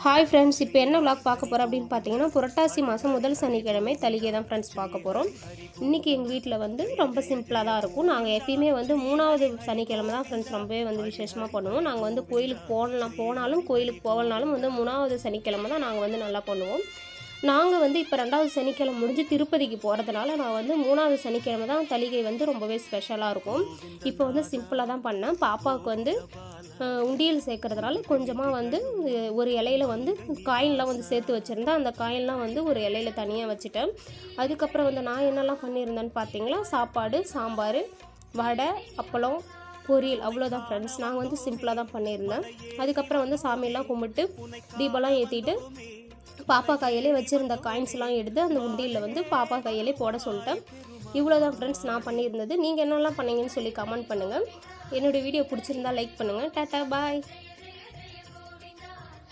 Hi friends, இப்போ என்ன vlog பார்க்க போகிறோம் அப்படின்னு பார்த்தீங்கன்னா, புரட்டாசி மாதம் முதல் சனிக்கிழமை தலிகை தான் ஃப்ரெண்ட்ஸ் பார்க்க போகிறோம். இன்றைக்கி எங்கள் வீட்டில் வந்து ரொம்ப சிம்பிளாக தான் இருக்கும். நாங்கள் எப்பயுமே வந்து 3வது சனிக்கிழமை தான் ஃப்ரெண்ட்ஸ் ரொம்பவே வந்து விசேஷமாக பண்ணுவோம். நாங்கள் வந்து கோயிலுக்கு போனாலும் கோயிலுக்கு போகலனாலும் வந்து 3வது சனிக்கிழமை தான் நாங்கள் வந்து நல்லா பண்ணுவோம். நாங்கள் வந்து இப்போ 2வது சனிக்கிழமை முடிஞ்சு திருப்பதிக்கு போகிறதுனால நான் வந்து 3வது சனிக்கிழமை தான் தலிகை வந்து ரொம்பவே ஸ்பெஷலாக இருக்கும். இப்போ வந்து சிம்பிளாக தான் பண்ணேன். பாப்பாவுக்கு வந்து உண்டியல் சேர்க்கறதுனால கொஞ்சமாக வந்து ஒரு இலையில வந்து காயின்லாம் வந்து சேர்த்து வச்சுருந்தேன். அந்த காயின்லாம் வந்து ஒரு இலையில தனியாக வச்சுட்டேன். அதுக்கப்புறம் வந்து நான் என்னெல்லாம் பண்ணியிருந்தேன்னு பார்த்தீங்களா, சாப்பாடு, சாம்பார், வடை, அப்பளம், பொரியல், அவ்வளோதான் ஃப்ரெண்ட்ஸ். நாங்கள் வந்து சிம்பிளாக தான் பண்ணியிருந்தேன். அதுக்கப்புறம் வந்து சாமியெல்லாம் கும்பிட்டு தீபம்லாம் ஏற்றிட்டு பாப்பா கையிலே வச்சுருந்த காயின்ஸ்லாம் எடுத்து அந்த உண்டியலில் வந்து பாப்பா கையிலே போட சொல்லிட்டேன். இவ்வளோ தான் ஃப்ரெண்ட்ஸ் நான் பண்ணியிருந்தது. நீங்கள் என்னெல்லாம் பண்ணீங்கன்னு சொல்லி கமெண்ட் பண்ணுங்கள். என்னோடய வீடியோ பிடிச்சிருந்தா லைக் பண்ணுங்கள். டாட்டா பாய்.